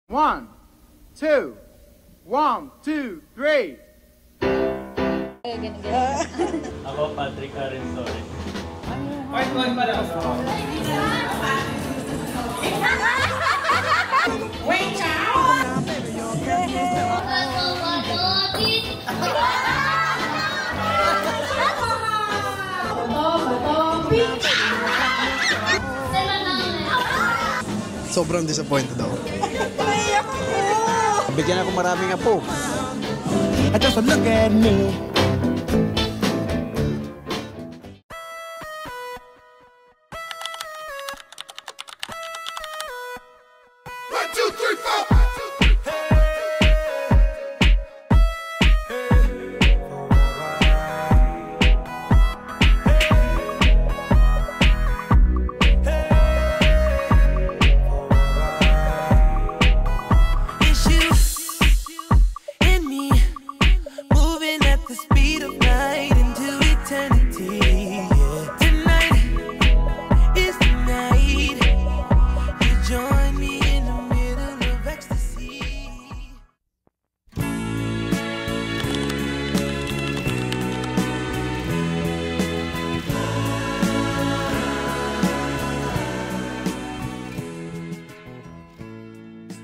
1, 2, 1, 2, 3. Ako, Patrick Karen Sorry. Wait, pala. Wait, Sobrang disappointed ako. Bigyan ako maraming apo. I just look at me.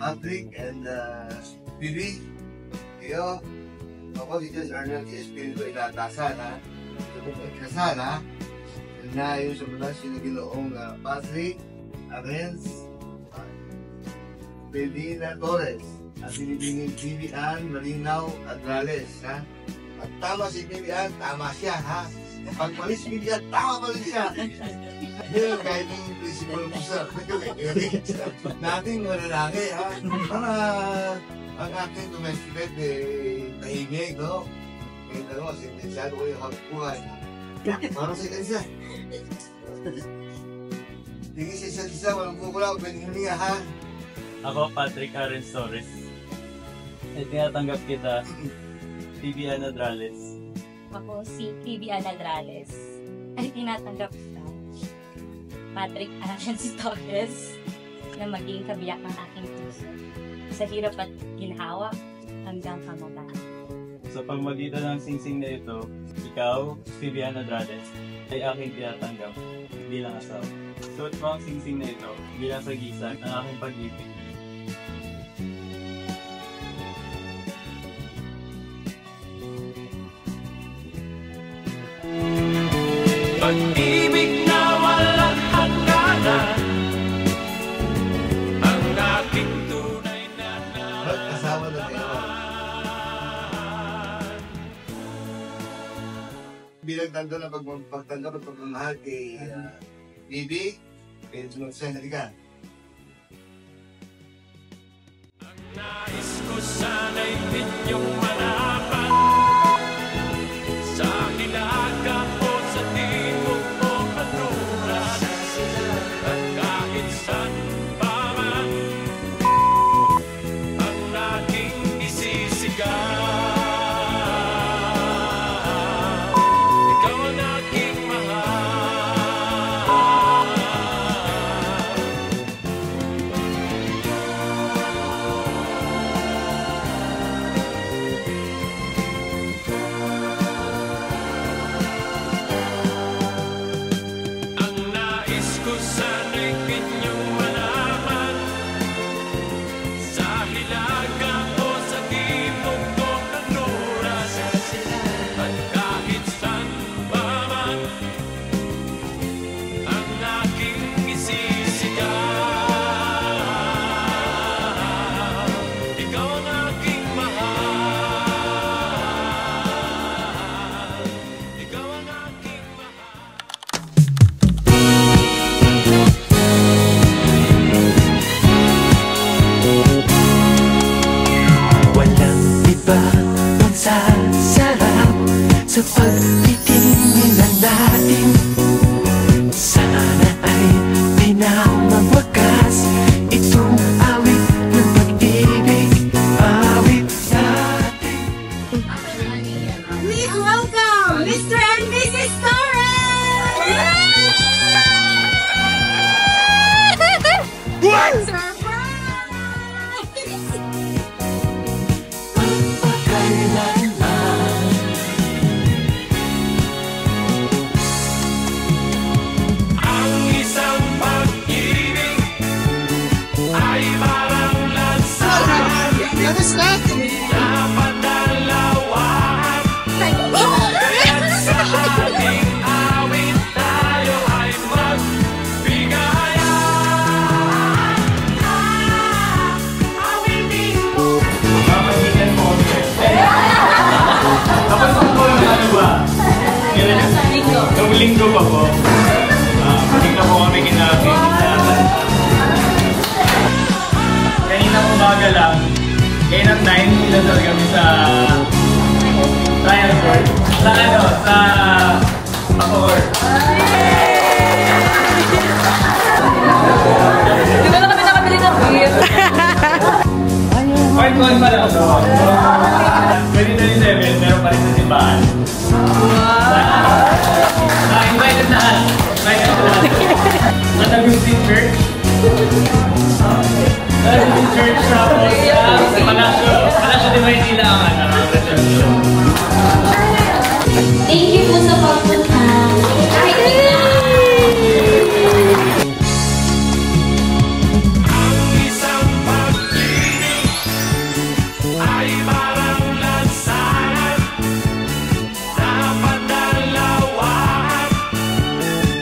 Patrick and Bibi, kayo, ako dito sa Arnold Espiritu inatasan ha. Ito kong pagkasal ha. Na yung sa mga sinaginoong Patrick, Arens, Bedina Torres, at sinibingin Bibi Ann Malinaw Adrales ha. At tama si Bibi Ann, tama siya ha. Pag malis Bibi Ann, tama malis siya. Yun, kahit yung principal mo sa nating malalaki ha. Para ang ating domestic life tahimik, no? Ngayon na naman, sentensyado ko yung hagpuan. Para sa kanisa. Tingin siya isa, walang kukula, pwedeng huminga ha. Ako, Patrick Karen Torres. At tinatanggap kita, Vivian Adrales. Ako si Vivian Adrales. Ay tinatanggap kita, Patrick Arens Torres, na maging kabiyak ng aking puso. Sa hirap at ginhawa hanggang kamatayan. Sa pagmagitan ng singsing na ito, ikaw, Vivian Adrales, ay aking tinatanggap bilang asawa. Suot mo ang singsing na ito bilang sagisag ng aking pag-ibig. Pag-ibig na walang hangganan, ang aking tunay na Mag-asawa na kayo. Bilang tanda na pagtanggap at pagmamahal kay Bibi, kaya sumagsaya halika. nais ko sana'y inyong malaman. Sa hilaga o sa timog o kanluran, at kahit saan pa man, ang aking isisigaw. Ikaw ang aking mahal. Ang nais ko sana'y inyong malaman. Sa hilaga o sa timog o kanluran, at kahit saan pa man, ang aking isisigaw. Ikaw ang aking mahal. Ikaw ang aking mahal. Walang iba pang sasarap sa pagtitingin ng dating. Sana ay di na magwakas itong awit ng pag-ibig, awit natin. Please welcome Mr. and Mrs. Torres! Surprise! Pagpakailanman Ang isang pag-ibig ay parang lansangan na padalawan. Kaya't sa ating awit tayo ay magbigayan. Awitin mo. Mamagitan mo kami. Kapag po yung ano ba? Nung linggo pa po. Tingnan po kami kinapin. Kaninang umaga lang. Kaninang 9, ilan kami sa trial court. Sa ano? Sa Bacoor. Di ba na kami nakabili ng beer? Part 1 pa lang. 2027, meron pa rin sa simbahan. Invited na lahat. Invited na lahat. Sa Agustin Church. Sa Agustin Church tapos sa Palasyo de Maynila ang reception. Thank you po sa pagpunta. Kahit Ang isang pag-ibig ay parang lansangan na padalawan.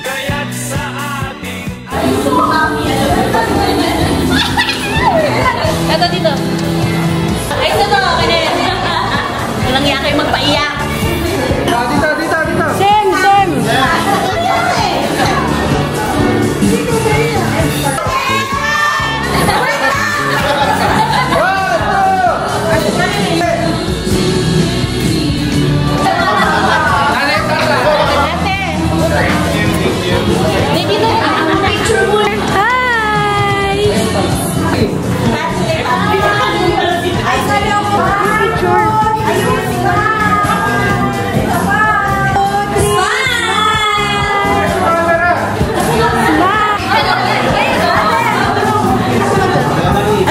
Kaya't sa ating Ito dito. Ay, ito to. Walang iya kayo magpaiyak. Sem! Picture mo. Hi! Ay, sabi ako. Picture.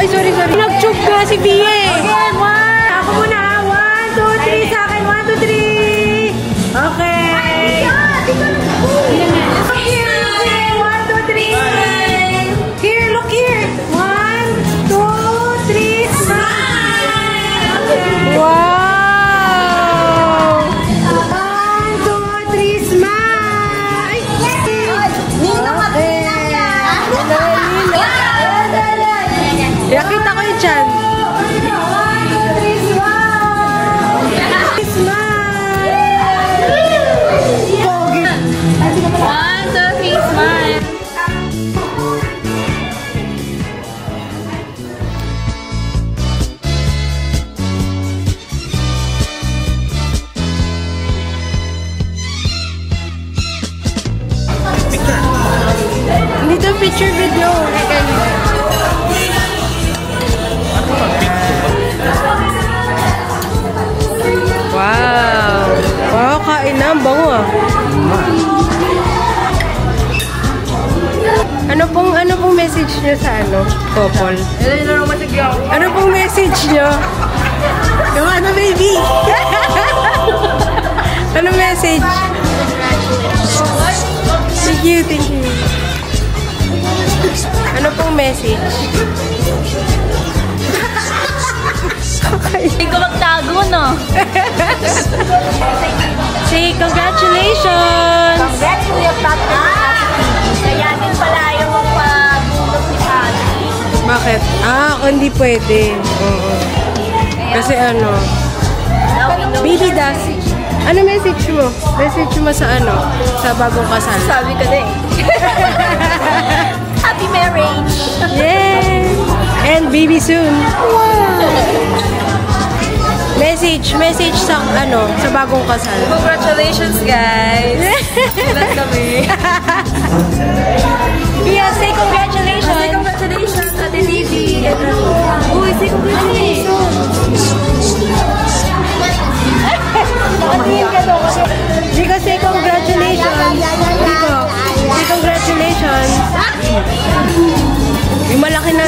Ay, sorry. Nag-choke ka si Bia eh. Ako muna. 1, 2, 3 sa akin. 1, 2, 3. Okay. Here, 1, 2, 3. Here, look here. 1, 2, 3, smile. Wow. 1, 2, 3, smile. Nakita ko yung chan. 1, 2, 3, smile. Smile. Pogi. 1, 2, 3, smile. Dito picture video. Wow. Wow, kain na. Ang bango ah. Ano pong message nyo sa couple? Ano pong message nyo? Yung ano, baby? Ano message? Thank you. Ano pong message? Hindi ko magtago, no? Say congratulations! Kaya din pala yung magpagulog ni Patty. Bakit? Hindi pwede. Oo. Kasi baby Dasi. Ano message mo? Message mo sa sa bagong kasal? Sabi ko din. Happy marriage! Yay! And baby soon. Message sa sa bagong kasal. Congratulations, guys! Ilan kami? Yeah, say congratulations! Say congratulations, Ate Livy! Uy, say congratulations! Nakatingin ka doon kasi. Diko, say congratulations! Diko, say congratulations! Yung malaki na.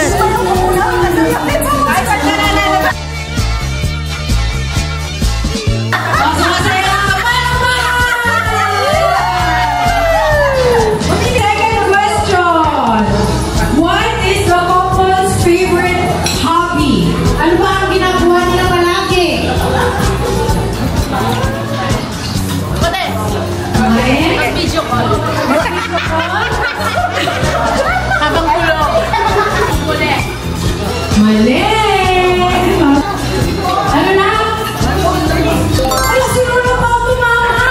Bobby. Ano ba ang ginagawa nila palagi? Mag-video call. Mag-video call? Habang kulong. Mali! Ano na? Ay, sino na ba tumama?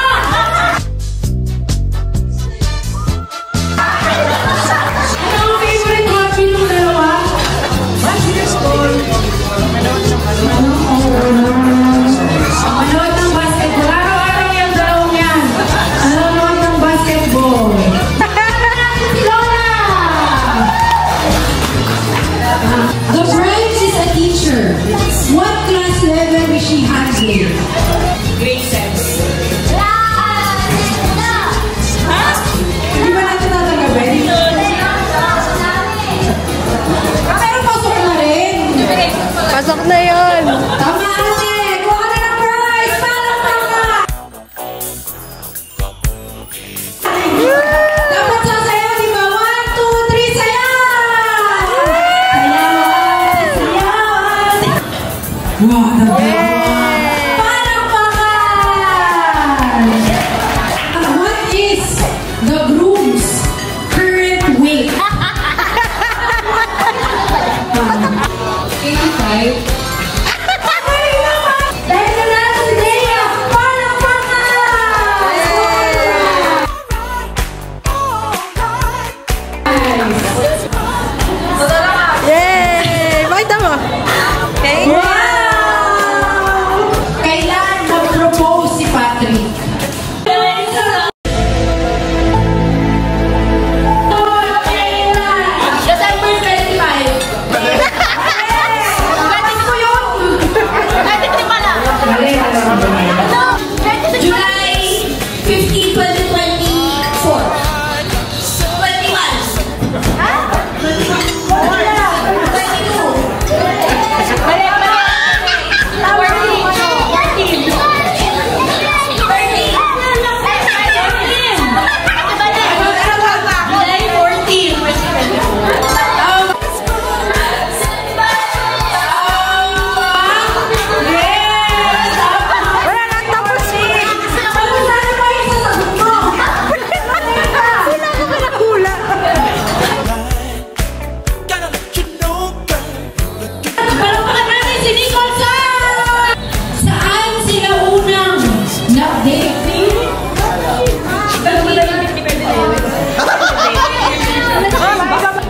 Ano ang favorite hobby ng dalawa? Basketball. Manood ng basketball. Araw-araw yung dalawang yan. Manood ng basketball. The bride is a teacher. What class level is she handling? Grade 6. Hindi ba natin tatanggapin? Pero pasok na rin. Pasok na yun. Tama ate. Kuha na ng prize. Palakpakan. Dapat sasayaw, di ba? 1, 2, 3, sayaw! Wow, palakpakan! What is the groom's current weight? 85. Dahil na lang si Dea! Palakpakan! Yay! Bakit mo? Okay. Wow! Kailan mag-propose si Patrick? December 25. Pwede ko yun! Pwede ko pala! July 15 to 24. 21. Ha? 21. Wala! 22.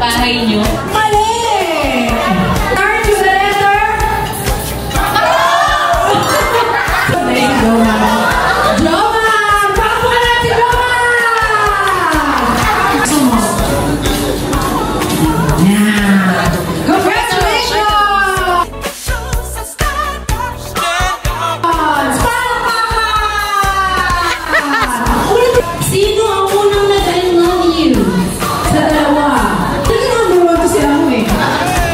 Bahay nyo? Mali! Turn to the letter. Joman! Pakpukan natin, Joman! Congratulations! Sino ang unang nag-I love you? Sa dalawa.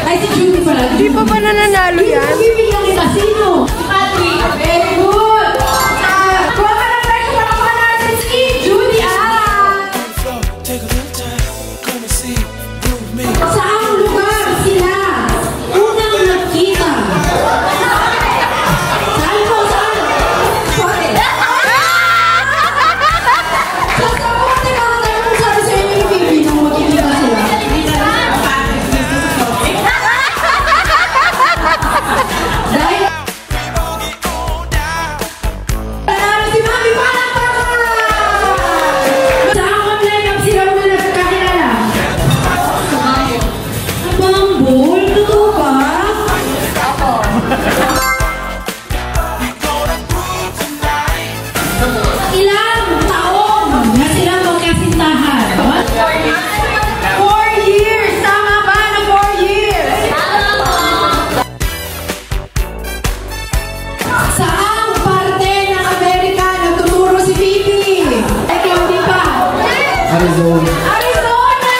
Ay, si Judy pala. Di pa ba nananalo yan? Bibigyan kita. Sino? Patrick. Very good. Kuha ka ng presyo para pa natin si Judy. Saan lugar sila unang nagkita? Saan po? Saan? Sorry. Sasabutin ako tayo kung sabi sa inyo yung baby nung magkikita sila. Dahil panalo si Mami, palakpakan! Sa akong lineup sila muna nagkakilala. Bumble? Totoo ba? Ilang taon na sila magkasintahan? 4 years! Tama ba na 4 years? Saang parte ng Amerika nagtuturo si Bibi? Ikaw di pa? Arizona! Arizona!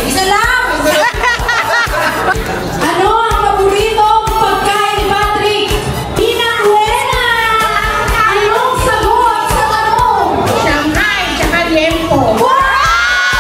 Isa lang! Ano ang paboritong pagkain ni Patrick? Pinakuena! Anong sagot sa tanong? Shanghai tsaka Liempo. Wow!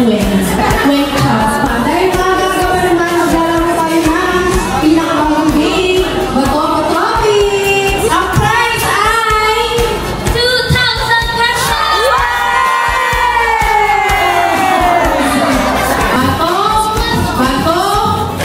Duenas. Wait, pa. Dahil mga gagawa naman, maglalaro tayo ng pinakabagong game, Bato Topics. Ang prize ay 2,000 pesos! Bato, Bato,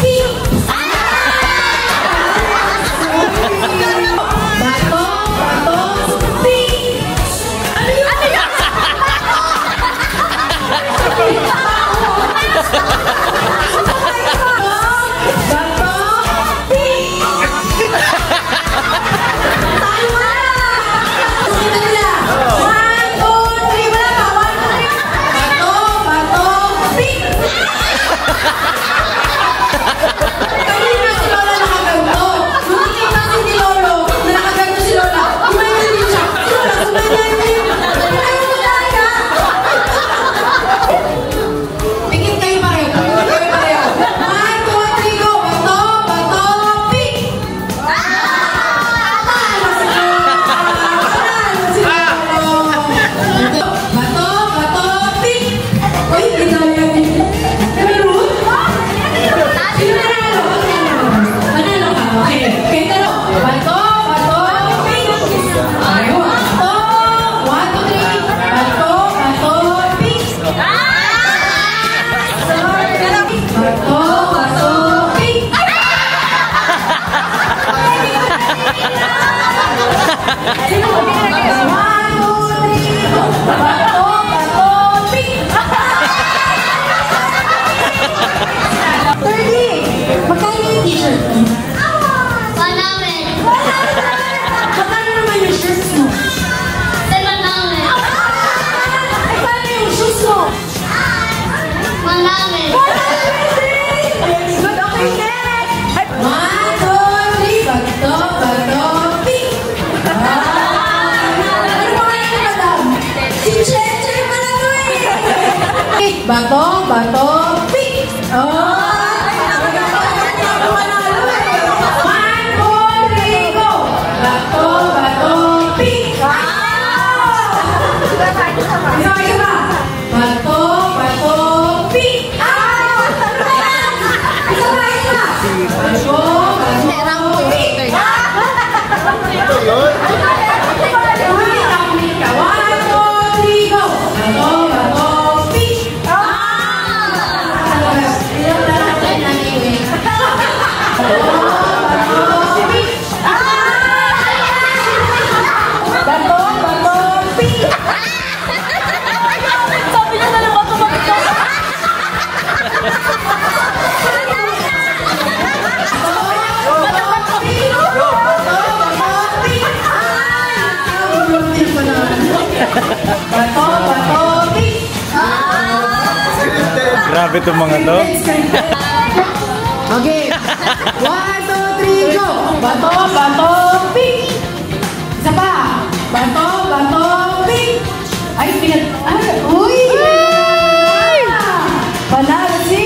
Pink. Bato, Bato, Pink. Ano yun? Ano yun? Bato, bato, pink! Oh! Grabe itong mga to. Okay. 1, 2, 3, go! Bato, bato, pink! Isa pa! Bato, bato, pink! Ay, pinag... Uy! Panalo si...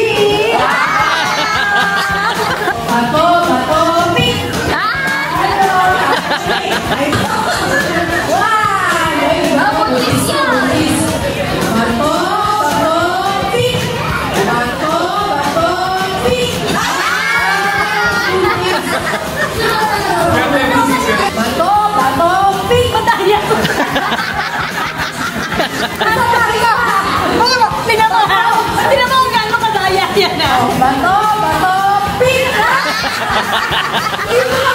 Bato, bato, pink! Ay, bato, bato, pink! Madaya! Tinan mo gaano kadaya yan ah! Bato, bato, pink! Ito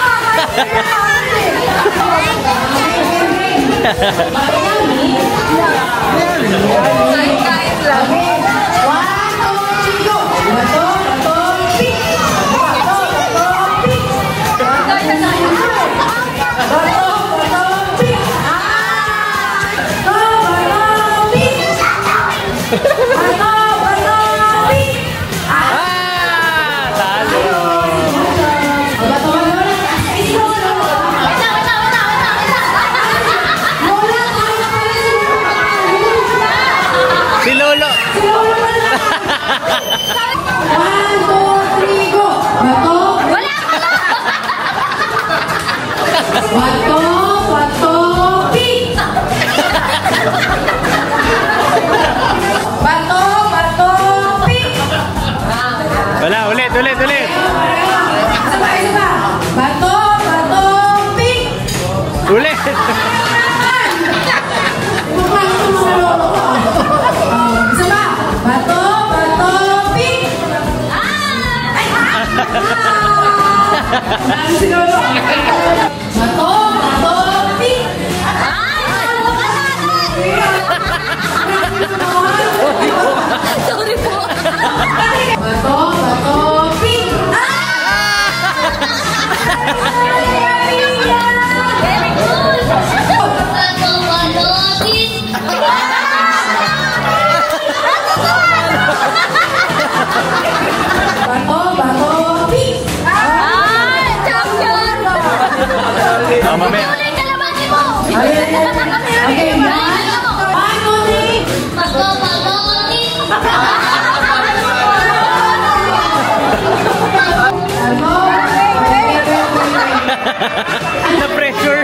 Si Lolo! Si Lolo pala! 1, 2, 3, go! Bato! Wala! Bato! Bato! Pink! Bato! Bato! Isa pa. Bato, pink. Ulit. Isa pa. Bato, pink. Siguro. Bato, pink. Sorry po. Bato, pink. Very good. Bato, pink. Bato, pink. Champion. Mamaya. Ulit kalabanin mo. Okay, Bato, pink. Na-pressure.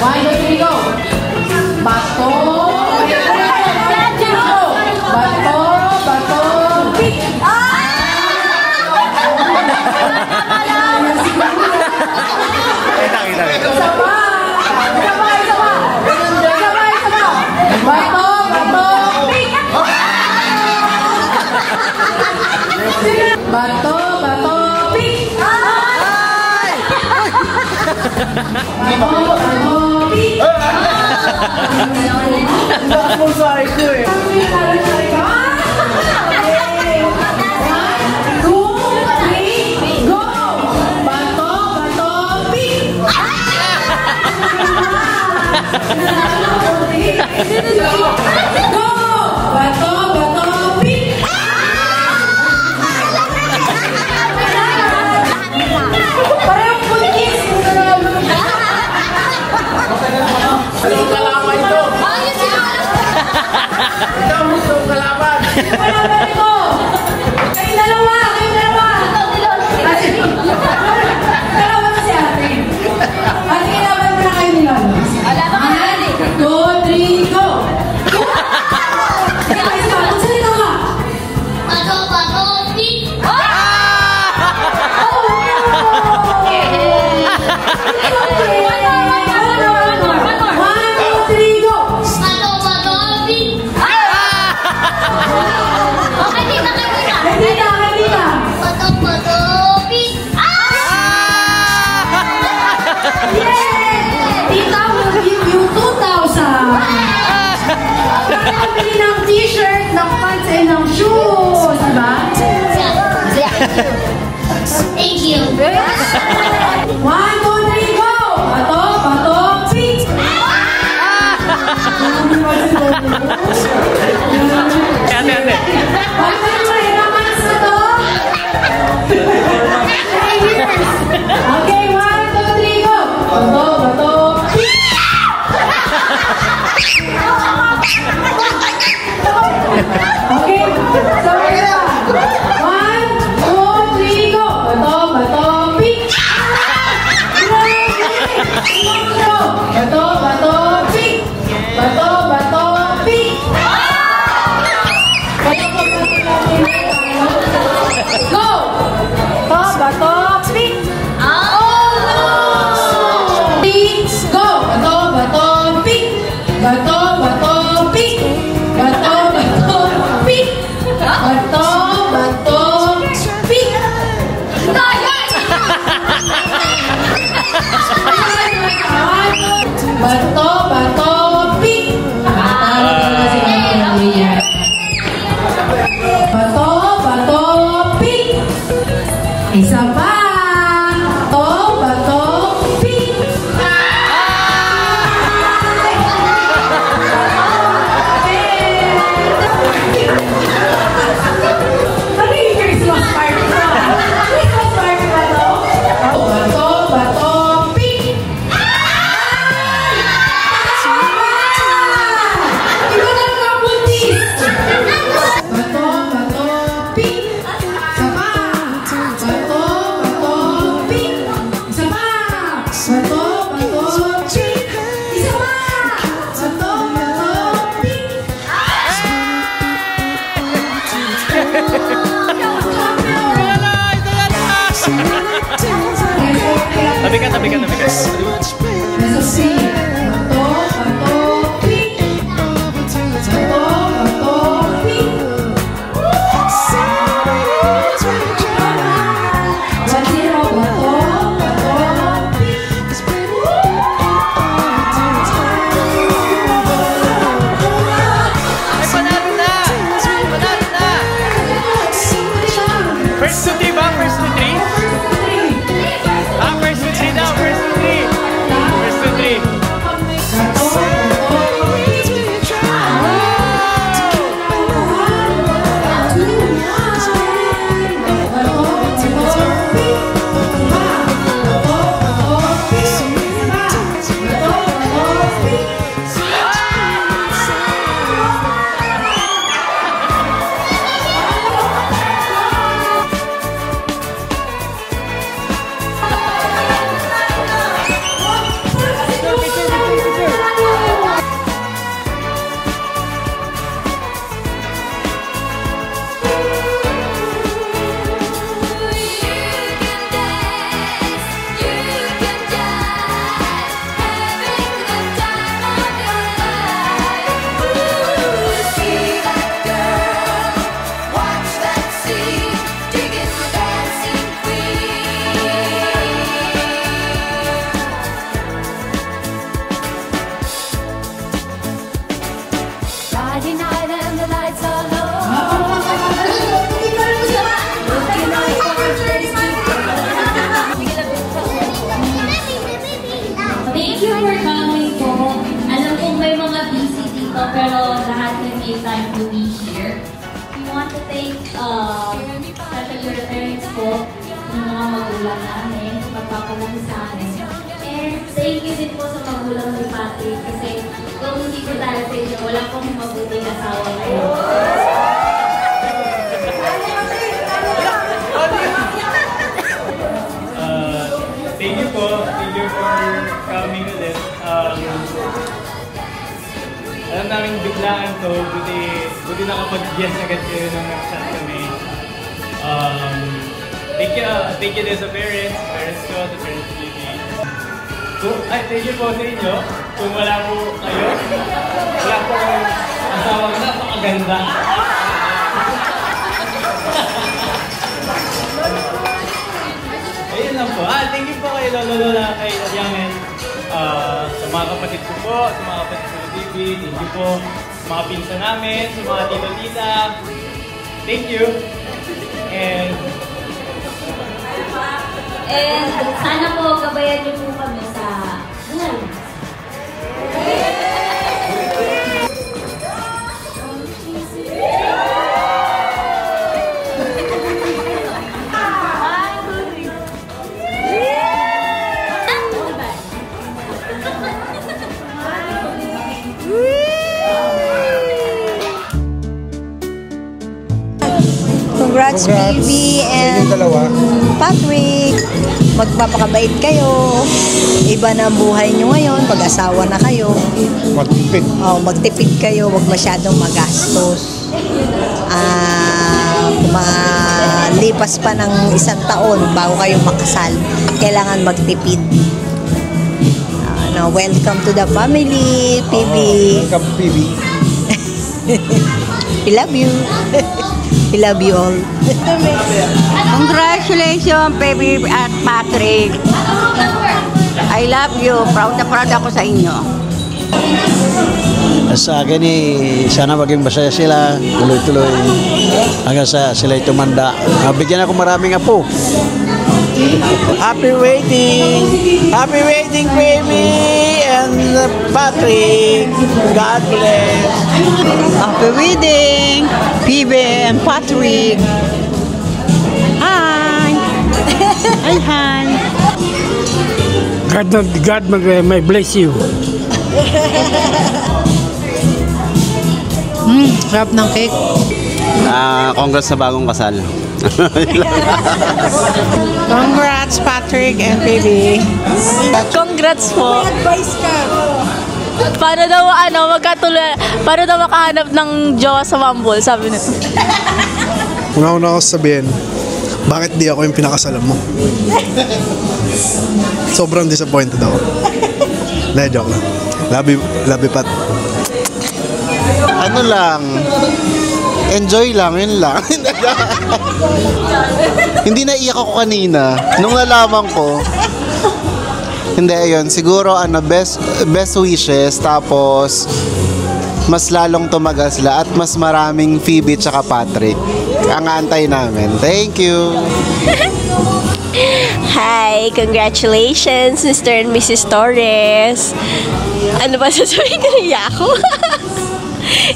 One, two, three, go. Bato, pink. Isa pa. Bato, pink. Thank you. 1, 2, 3, go! Bato, pink! Ate. Bakit mo naman sa to? 3 years! Okay, 1, 2, 3, go! Bato, pink! Okay, sabay na. 1, 2, 3, go! Bato, pink! Bato, pink! Bato, pink! Go! Bato, pink! Oh no! Pink! Go! Bato, pink! Bato, pink! Bato, pink! Bato, pink! Bato, pink! Bato, pink! Isa pa! Bato, pink! Ano yung Christmas party mo? Christmas party ba to? Bato, pink! Tabi ka. First to 3 ba? First to 3? First to 3 daw. First to 3. First to 3. Thank you for coming po. Alam kong may mga busy dito, pero lahat may make time to be here. We want to thank especially your parents po, yung mga magulang namin, magpapalaki sa amin. And thank you din po sa magulang ni Patrick kasi kung hindi ko tayo sa inyo, wala pong mabuting asawa ngayon. Thank you po. Thank you for coming ulit. Alam namin biglaan to. Buti nakapag-yes agad kayo nung nag-chat kami. Thank you din sa parents ko, sa parents ni Vivi. Thank you po sa inyo. Kung wala po kayo, wala po kayong asawang napakaganda. Ayun lang po. Thank you po kay Lola, kay Yamen. Sa mga kapatid ko po, sa mga kapatid ko ni Vivi. Thank you po sa mga pinsan namin, sa mga tito-tita. Thank you. And sana po gabayan niyo po kami sa Congrats, Vivi and Patrick. Magpapakabait kayo. Iba na ang buhay nyo ngayon. Pag-asawa na kayo. Magtipid. Magtipid kayo. Huwag masyadong magastos. Malipas pa ng 1 taon bago kayo makasal. Kailangan magtipid. Welcome to the family, PB. Welcome, PB. We love you. We love you all. Congratulations, baby at Patrick. I love you. Proud na proud ako sa inyo. Sa akin sana maging masaya sila, tuloy-tuloy hanggang sa sila tumanda. Bigyan ako maraming apo. Happy waiting, baby and Patrick. God bless. Happy wedding, Phoebe and Patrick. Hi. Hi. God may bless you. Sarap ng cake. Congrats sa bagong kasal. Congrats, Patrick and Phoebe. Congrats po. Advice ka. Paano daw paano daw makahanap ng jowa sa Mambol, sabi nito. Una ko sabihin, Bakit di ako yung pinakasalan mo? Sobrang disappointed ako. Joke lang. Love you, Pat. Ano lang, enjoy lang, yun lang. Hindi naiyak ako kanina. Nung nalaman ko, hindi, ayun, siguro best wishes, tapos mas lalong tumagal sila at mas maraming Phoebe tsaka Patrick. Ang aantay namin. Thank you! Hi! Congratulations, Mr. and Mrs. Torres! Ano ba sasabihin ko? Naiyak ako?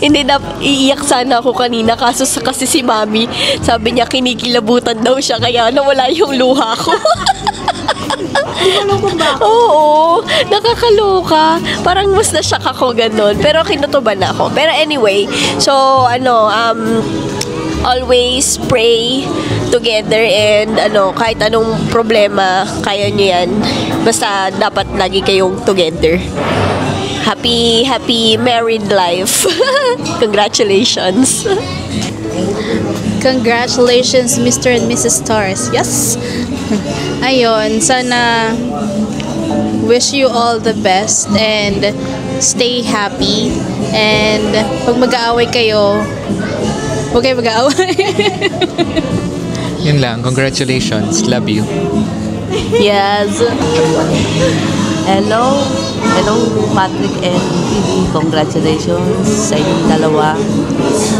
Hindi na iiyak sana ako kanina kasi si Mami, sabi niya kinikilabutan daw siya kaya nawala yung luha ko. Oo, nakakaloka. Parang mas na-shock ako ganun. Pero kinutuban ako. Pero anyway, so always pray together and kahit anong problema, kaya nyo yan. Basta dapat lagi kayong together. Happy married life. Congratulations. Congratulations, Mr. and Mrs. Torres. Yes. Ayun, sana wish you all the best and stay happy. And pag mag-aaway kayo, huwag kayo mag-aaway. Yun lang. Congratulations. Love you. Yes. Hello, Patrick and Phoebe. Congratulations sa inyong dalawa.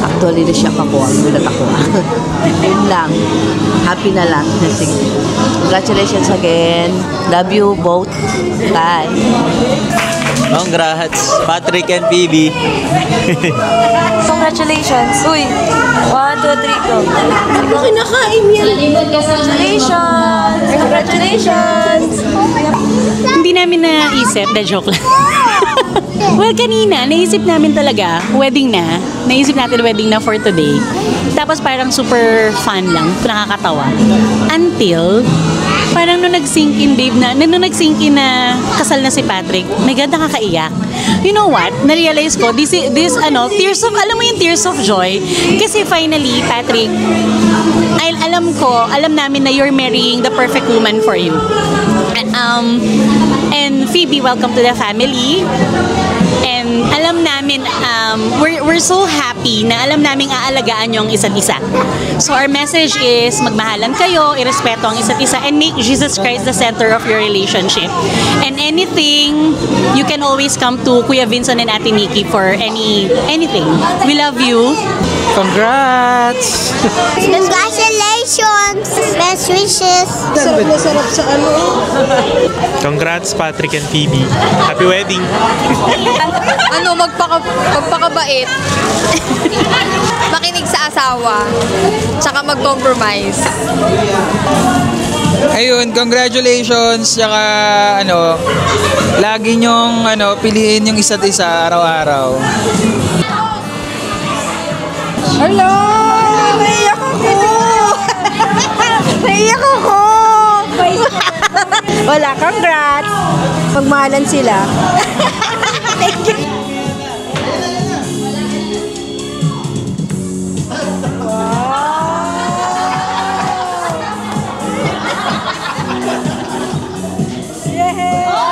Actually, na-shock ako. Gulat ako. Yun lang. Happy na lang. Sige. Congratulations again. Love you both. Bye. Congrats, Patrick and Phoebe. Congratulations. Uy, 1, 2, 3, go. Ano kinakain yan? Congratulations! Congratulations! Hindi namin naisip, joke lang. Well, kanina, naisip namin talaga, wedding na. Naisip natin wedding na for today. Tapos parang super fun lang, nakakatawa. Until, parang nung nag-sink in, babe, nung nag-sink in na kasal na si Patrick, my God, nakakaiyak. You know what? Na-realize ko, this tears of, alam mo yung tears of joy? Kasi finally, Patrick, alam namin na you're marrying the perfect woman for you. And Phoebe, welcome to the family. And alam namin, we're so happy na alam namin aalagaan yung isa't isa. So our message is, magmahalan kayo, irespeto ang isa't isa, and make Jesus Christ the center of your relationship. And anything, you can always come to Kuya Vincent and Ate Nikki for anything. We love you. Congrats! Congratulations! Best wishes! Sarap na sarap sa Congrats, Patrick and Phoebe. Happy wedding! Magpakabait. Makinig sa asawa. Tsaka mag-compromise. Ayun, congratulations. Tsaka lagi nyong piliin yung isa't isa araw-araw. Hello! Naiyak ako! Naiyak ako! Wala, congrats! Magmahalan sila. Thank you. Yay!